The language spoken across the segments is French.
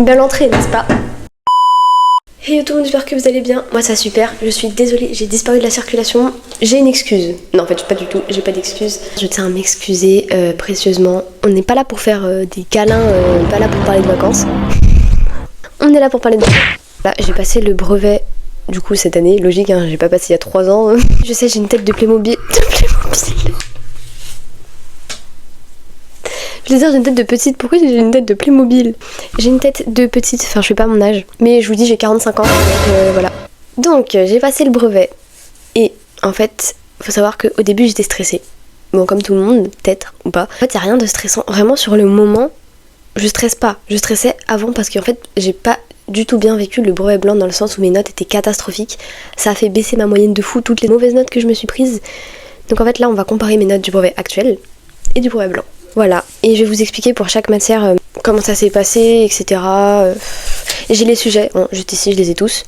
Belle entrée, n'est-ce pas? Hey tout le monde, j'espère que vous allez bien. Moi ça va super, je suis désolée, j'ai disparu de la circulation. J'ai une excuse. Non en fait pas du tout, j'ai pas d'excuse. Je tiens à m'excuser précieusement. On n'est pas là pour faire des câlins, pas là pour parler de vacances. On est là pour parler de vacances. Là j'ai passé le brevet du coup cette année, logique hein, j'ai pas passé il y a 3 ans. Je sais, j'ai une tête de Playmobil. Je veux dire, j'ai une tête de petite. Pourquoi j'ai une tête de Playmobil? J'ai une tête de petite, enfin je suis pas à mon âge. Mais je vous dis, j'ai 45 ans, donc voilà. Donc, j'ai passé le brevet. Et en fait, faut savoir qu'au début, j'étais stressée. Bon, comme tout le monde, peut-être, ou pas. En fait, y a rien de stressant. Vraiment, sur le moment, je stresse pas. Je stressais avant parce qu'en fait, j'ai pas du tout bien vécu le brevet blanc dans le sens où mes notes étaient catastrophiques. Ça a fait baisser ma moyenne de fou, toutes les mauvaises notes que je me suis prises. Donc en fait, là, on va comparer mes notes du brevet actuel et du brevet blanc. Voilà, et je vais vous expliquer pour chaque matière comment ça s'est passé, etc. Et j'ai les sujets, bon, juste ici je les ai tous.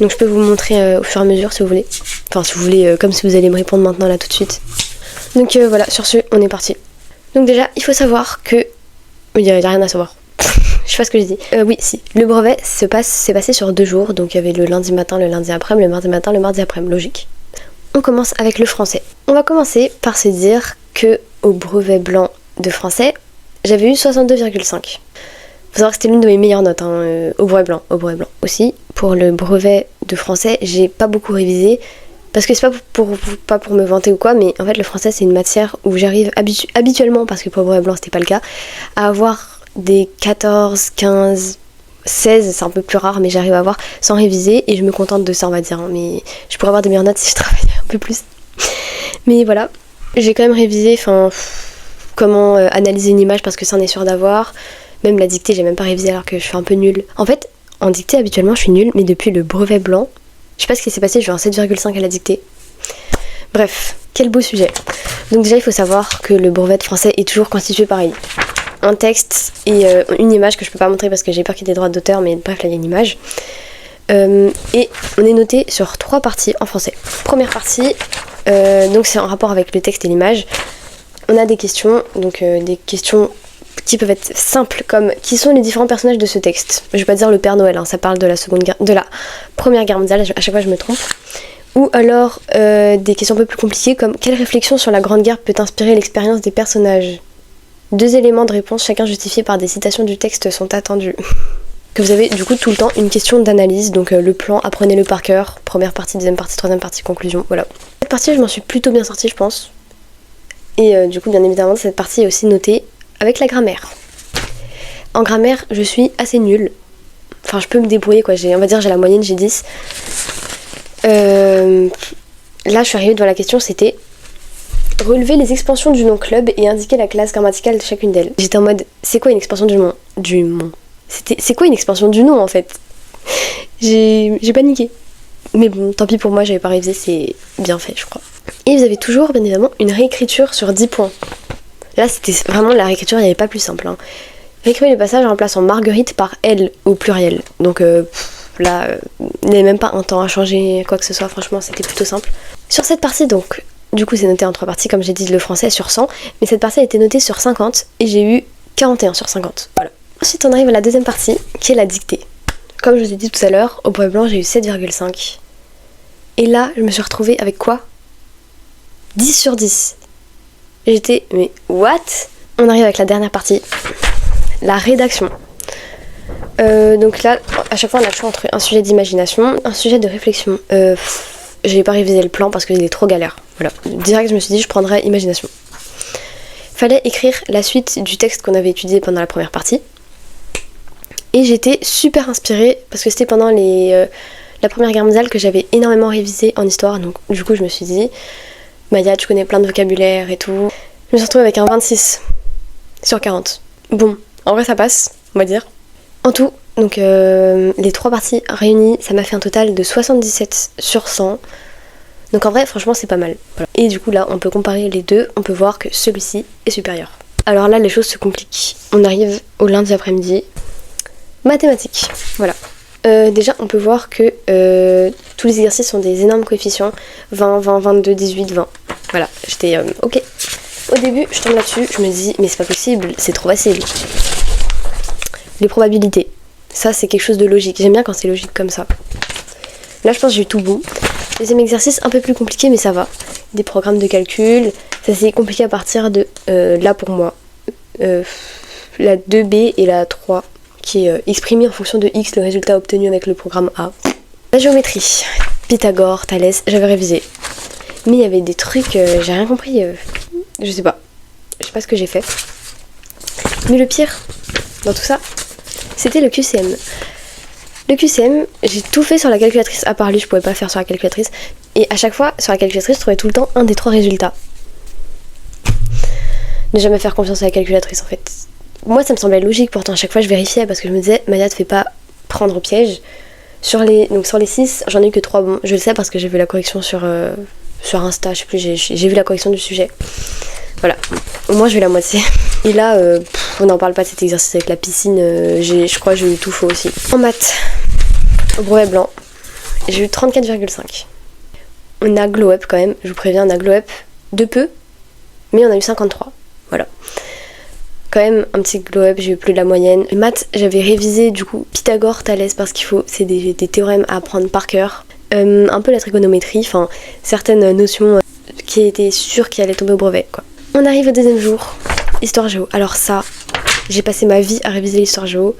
Donc je peux vous montrer au fur et à mesure si vous voulez. Enfin si vous voulez, comme si vous allez me répondre maintenant là tout de suite. Donc voilà, sur ce, on est parti. Donc déjà, il faut savoir que... Il n'y a rien à savoir. Je sais pas ce que je dis. Oui, si. Le brevet s'est passé sur 2 jours. Donc il y avait le lundi matin, le lundi après-midi, le mardi matin, le mardi après-midi. Logique. On commence avec le français. On va commencer par se dire que au brevet blanc de français, j'avais eu 62,5. Faut savoir que c'était l'une de mes meilleures notes au brevet blanc. Aussi, pour le brevet de français, j'ai pas beaucoup révisé parce que c'est pas pour me vanter ou quoi, mais en fait le français c'est une matière où j'arrive habituellement, parce que pour le brevet blanc c'était pas le cas, à avoir des 14, 15, 16, c'est un peu plus rare, mais j'arrive à avoir sans réviser et je me contente de ça, on va dire. Mais je pourrais avoir des meilleures notes si je travaillais un peu plus. Mais voilà, j'ai quand même révisé, comment analyser une image parce que ça en est sûr d'avoir. Même la dictée, j'ai même pas révisé alors que je suis un peu nulle. En fait, en dictée, habituellement, je suis nulle, mais depuis le brevet blanc, je sais pas ce qui s'est passé, j'ai eu un 7,5 à la dictée. Bref, quel beau sujet. Donc déjà, il faut savoir que le brevet de français est toujours constitué pareil. Un texte et une image que je peux pas montrer parce que j'ai peur qu'il y ait des droits d'auteur, mais bref, là, il y a une image. Et on est noté sur 3 parties en français. Première partie, donc c'est en rapport avec le texte et l'image. On a des questions, donc des questions qui peuvent être simples, comme qui sont les différents personnages de ce texte. Je vais pas dire le Père Noël, hein, ça parle de la Première Guerre mondiale, à chaque fois je me trompe. Ou alors des questions un peu plus compliquées, comme quelle réflexion sur la Grande Guerre peut inspirer l'expérience des personnages? 2 éléments de réponse, chacun justifié par des citations du texte, sont attendus. Que vous avez du coup tout le temps une question d'analyse, donc le plan, apprenez-le par cœur, première partie, deuxième partie, troisième partie, conclusion, voilà. Cette partie, je m'en suis plutôt bien sortie, je pense. Et du coup, bien évidemment, cette partie est aussi notée avec la grammaire. En grammaire, je suis assez nulle. Enfin, je peux me débrouiller, quoi. On va dire, j'ai la moyenne, j'ai 10. Là, je suis arrivée devant la question, c'était relever les expansions du nom club et indiquer la classe grammaticale de chacune d'elles. J'étais en mode, c'est quoi une expansion du nom? C'est quoi une expansion du nom, en fait? J'ai paniqué. Mais bon, tant pis pour moi, j'avais pas révisé, c'est bien fait, je crois. Et vous avez toujours, bien évidemment, une réécriture sur 10 points. Là, c'était vraiment la réécriture, il n'y avait pas plus simple. Hein. Réécrivez le passage en remplaçant Marguerite par elle au pluriel. Donc là, il n'y avait même pas un temps à changer quoi que ce soit, franchement, c'était plutôt simple. Sur cette partie, donc, du coup, c'est noté en 3 parties, comme j'ai dit, le français sur 100, mais cette partie a été notée sur 50 et j'ai eu 41 sur 50. Voilà. Ensuite, on arrive à la deuxième partie, qui est la dictée. Comme je vous ai dit tout à l'heure, au brevet blanc, j'ai eu 7,5. Et là, je me suis retrouvée avec quoi? 10 sur 10. J'étais, mais what? On arrive avec la dernière partie, la rédaction. Donc là, à chaque fois, on a le choix entre un sujet d'imagination, un sujet de réflexion. J'ai pas révisé le plan parce qu'il est trop galère. Voilà. Direct, je me suis dit, je prendrais imagination. Fallait écrire la suite du texte qu'on avait étudié pendant la première partie. Et j'étais super inspirée parce que c'était pendant la Première Guerre mondiale que j'avais énormément révisé en histoire. Donc du coup, je me suis dit, Maya, tu connais plein de vocabulaire et tout. Je me suis retrouvée avec un 26 sur 40. Bon, en vrai ça passe, on va dire. En tout, donc les 3 parties réunies, ça m'a fait un total de 77 sur 100. Donc en vrai, franchement, c'est pas mal. Voilà. Et du coup là, on peut comparer les deux, on peut voir que celui-ci est supérieur. Alors là, les choses se compliquent. On arrive au lundi après-midi. Mathématiques, voilà. Déjà, on peut voir que tous les exercices ont des énormes coefficients. 20, 20, 22, 18, 20. Voilà, j'étais ok. Au début, je tombe là-dessus, je me dis, mais c'est pas possible, c'est trop facile. Les probabilités. Ça, c'est quelque chose de logique. J'aime bien quand c'est logique comme ça. Là, je pense que j'ai eu tout bon. Deuxième exercice, un peu plus compliqué, mais ça va. Des programmes de calcul. Ça, c'est compliqué à partir de, là pour moi, la 2B et la 3, qui est exprimé en fonction de X, le résultat obtenu avec le programme A. La géométrie, Pythagore, Thalès, j'avais révisé. Mais il y avait des trucs, j'ai rien compris. Je sais pas ce que j'ai fait. Mais le pire dans tout ça, c'était le QCM. Le QCM, j'ai tout fait sur la calculatrice. À part lui, je pouvais pas le faire sur la calculatrice. Et à chaque fois, sur la calculatrice, je trouvais tout le temps un des 3 résultats. Ne jamais faire confiance à la calculatrice, en fait. Moi, ça me semblait logique, pourtant à chaque fois, je vérifiais parce que je me disais, Maya, te fais pas prendre au piège. Donc sur les 6, j'en ai eu que 3 bons. Je le sais parce que j'ai vu la correction sur Insta, je sais plus, j'ai vu la correction du sujet. Voilà, au moins je vais la moitié. Et là, on n'en parle pas de cet exercice avec la piscine, je crois que j'ai eu tout faux aussi. En maths, au brevet blanc, j'ai eu 34,5. On a glow up quand même, je vous préviens, on a glow up de peu, mais on a eu 53, voilà. Quand même un petit glow up, j'ai eu plus de la moyenne. Les maths, j'avais révisé du coup Pythagore, Thalès, parce c'est des théorèmes à apprendre par cœur. Un peu la trigonométrie, enfin certaines notions qui étaient sûres qui allaient tomber au brevet, quoi. On arrive au deuxième jour, histoire géo. Alors ça, j'ai passé ma vie à réviser l'histoire géo.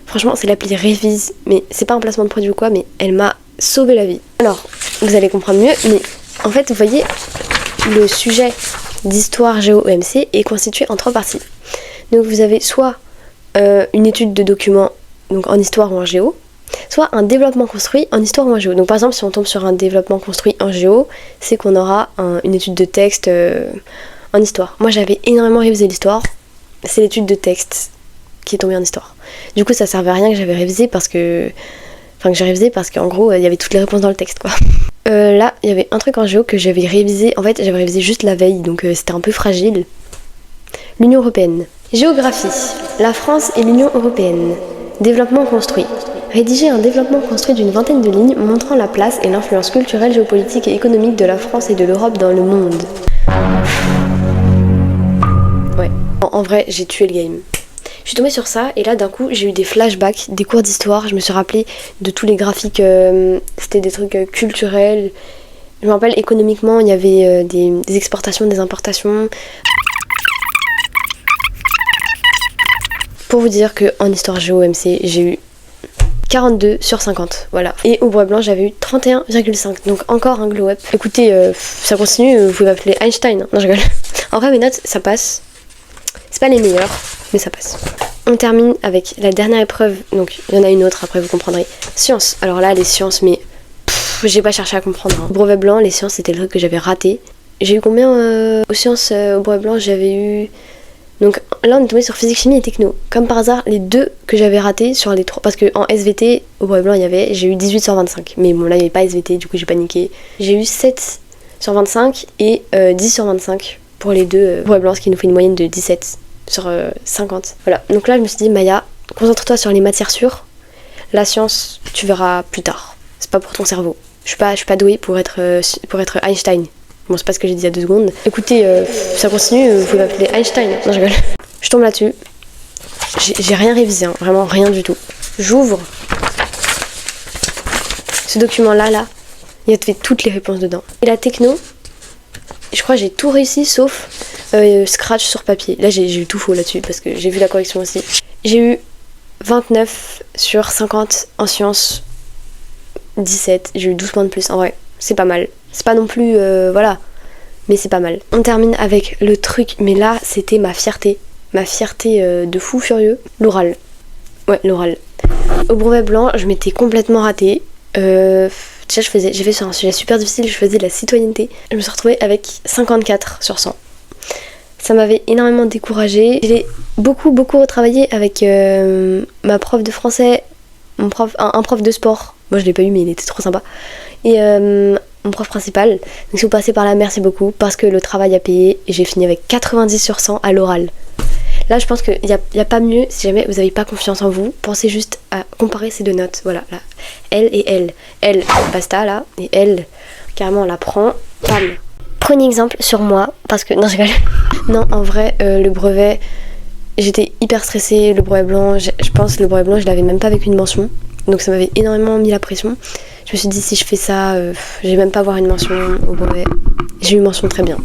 Franchement, c'est l'appli Révise, mais c'est pas un placement de produit ou quoi, mais elle m'a sauvé la vie. Alors, vous allez comprendre mieux, mais en fait, vous voyez, le sujet d'histoire géo EMC est constitué en 3 parties. Donc vous avez soit une étude de documents, donc en histoire ou en géo, soit un développement construit en histoire ou en géo. Donc par exemple, si on tombe sur un développement construit en géo, c'est qu'on aura une étude de texte en histoire. Moi j'avais énormément révisé l'histoire, c'est l'étude de texte qui est tombée en histoire. Du coup ça servait à rien que j'avais révisé parce que... Enfin que j'ai révisé parce qu'en gros il y avait toutes les réponses dans le texte quoi. Là il y avait un truc en géo que j'avais révisé, en fait j'avais révisé juste la veille donc c'était un peu fragile. L'Union Européenne. Géographie. La France et l'Union Européenne. Développement construit. Rédiger un développement construit d'une 20aine de lignes montrant la place et l'influence culturelle, géopolitique et économique de la France et de l'Europe dans le monde. Ouais. En vrai, j'ai tué le game. Je suis tombée sur ça et là d'un coup j'ai eu des flashbacks, des cours d'histoire, je me suis rappelé de tous les graphiques, c'était des trucs culturels. Je me rappelle économiquement il y avait des exportations, des importations. Pour vous dire qu'en histoire géo MC, j'ai eu 42 sur 50, voilà. Et au brevet blanc, j'avais eu 31,5, donc encore un glow up. Écoutez, ça continue, vous pouvez m'appeler Einstein. Non, je rigole. En vrai, mes notes, ça passe. C'est pas les meilleures, mais ça passe. On termine avec la dernière épreuve, donc il y en a une autre, après vous comprendrez. Sciences. Alors là, les sciences, mais j'ai pas cherché à comprendre. Au brevet blanc, les sciences, c'était le truc que j'avais raté. J'ai eu combien aux sciences au brevet blanc? J'avais eu... Donc là on est tombé sur physique, chimie et techno. Comme par hasard, les 2 que j'avais ratés sur les 3. Parce qu'en SVT, au brevet blanc, j'ai eu 18 sur 25. Mais bon, là il n'y avait pas SVT, du coup j'ai paniqué. J'ai eu 7 sur 25 et 10 sur 25 pour les 2 brevet blanc, ce qui nous fait une moyenne de 17 sur 50. Voilà, donc là je me suis dit, Maya, concentre-toi sur les matières sûres. La science, tu verras plus tard. C'est pas pour ton cerveau. Je suis pas douée pour être Einstein. Bon, c'est pas ce que j'ai dit il y a 2 secondes. Écoutez, ça continue, vous pouvez m'appeler Einstein. Non, je rigole. Je tombe là-dessus. J'ai rien révisé, hein, vraiment rien du tout. J'ouvre ce document-là, il y a toutes les réponses dedans. Et la techno, je crois que j'ai tout réussi sauf scratch sur papier. Là, j'ai eu tout faux là-dessus parce que j'ai vu la correction aussi. J'ai eu 29 sur 50 en sciences, 17. J'ai eu 12 points de plus. En vrai, c'est pas mal. C'est pas non plus, voilà, mais c'est pas mal. On termine avec le truc, mais là, c'était ma fierté de fou furieux, l'oral. Ouais, l'oral. Au brevet blanc, je m'étais complètement ratée. Déjà, j'ai fait sur un sujet super difficile, je faisais de la citoyenneté. Je me suis retrouvée avec 54 sur 100. Ça m'avait énormément découragée. J'ai beaucoup retravaillé avec ma prof de français, un prof de sport. Moi, je l'ai pas eu, mais il était trop sympa. Et mon prof principal. Donc si vous passez par là, merci beaucoup parce que le travail a payé et j'ai fini avec 90 sur 100 à l'oral. Là je pense qu'il y a pas mieux, si jamais vous n'avez pas confiance en vous, pensez juste à comparer ces 2 notes. Voilà, là. Elle et elle. Elle, basta là, et elle, carrément on la prend, bam. Prenez exemple sur moi, parce que... Non, je rigole. Non, en vrai, le brevet, j'étais hyper stressée, le brevet blanc, je pense que le brevet blanc je l'avais même pas avec une mention, donc ça m'avait énormément mis la pression. Je me suis dit si je fais ça, je vais même pas avoir une mention au brevet. J'ai eu mention très bien.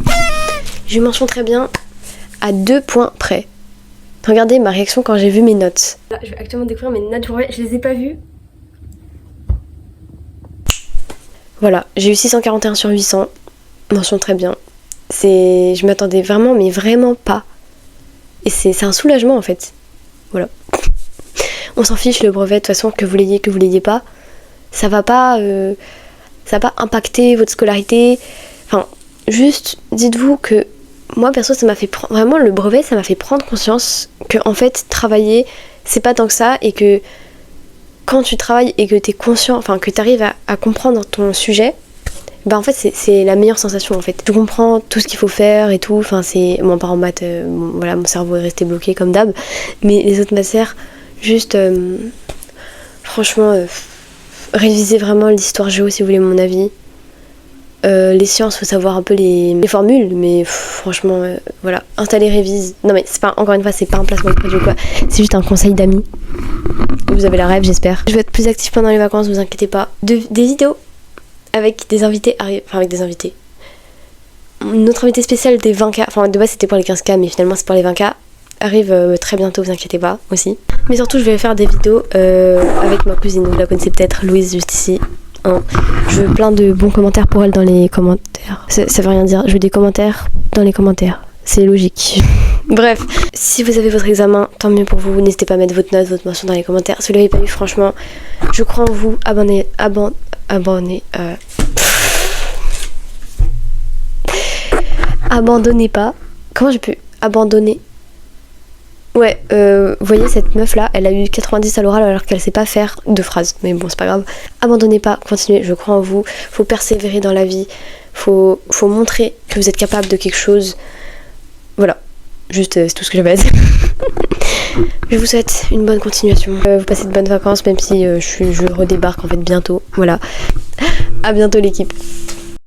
J'ai eu mention très bien à 2 points près. Regardez ma réaction quand j'ai vu mes notes. Là, je vais actuellement découvrir mes notes du brevet, je les ai pas vues. Voilà, j'ai eu 641 sur 800, mention très bien. Je m'attendais vraiment, mais vraiment pas. Et c'est un soulagement en fait. Voilà. On s'en fiche le brevet, de toute façon, que vous l'ayez pas. Ça va pas impacter votre scolarité. Enfin, juste dites-vous que moi perso ça m'a fait vraiment le brevet, ça m'a fait prendre conscience que en fait travailler c'est pas tant que ça, et que quand tu travailles et que t'es conscient, enfin que t'arrives à comprendre ton sujet, bah en fait c'est la meilleure sensation en fait. Tu comprends tout ce qu'il faut faire et tout, enfin c'est... Bon, par en maths, voilà, mon cerveau est resté bloqué comme d'hab, mais les autres matières, juste franchement, révisez vraiment l'histoire géo si vous voulez mon avis. Les sciences, faut savoir un peu les formules, mais franchement, voilà, installer, révise. Non mais c'est pas, encore une fois, c'est pas un placement de produit ou quoi, c'est juste un conseil d'amis. Vous avez la rêve, j'espère. Je vais être plus active pendant les vacances, vous inquiétez pas. Des vidéos avec des invités, enfin avec des invités. Notre invité spécial des 20K, enfin de base c'était pour les 15K, mais finalement c'est pour les 20K, arrive très bientôt, vous inquiétez pas aussi. Mais surtout je vais faire des vidéos avec ma cousine, vous la connaissez peut-être, Louise, juste ici. Hein. Je veux plein de bons commentaires pour elle dans les commentaires. Ça veut rien dire, je veux des commentaires dans les commentaires. C'est logique. Bref, si vous avez votre examen, tant mieux pour vous. N'hésitez pas à mettre votre note, votre mention dans les commentaires. Si vous l'avez pas eu, franchement, je crois en vous. Abandonnez pas. Comment je peux abandonner? Ouais, vous voyez cette meuf là, elle a eu 90 à l'oral alors qu'elle sait pas faire 2 phrases. Mais bon, c'est pas grave. Abandonnez pas, continuez, je crois en vous. Faut persévérer dans la vie. Faut montrer que vous êtes capable de quelque chose. Voilà. Juste, c'est tout ce que j'avais à dire. Je vous souhaite une bonne continuation. Vous passez de bonnes vacances, même si je redébarque en fait bientôt. Voilà. À bientôt l'équipe.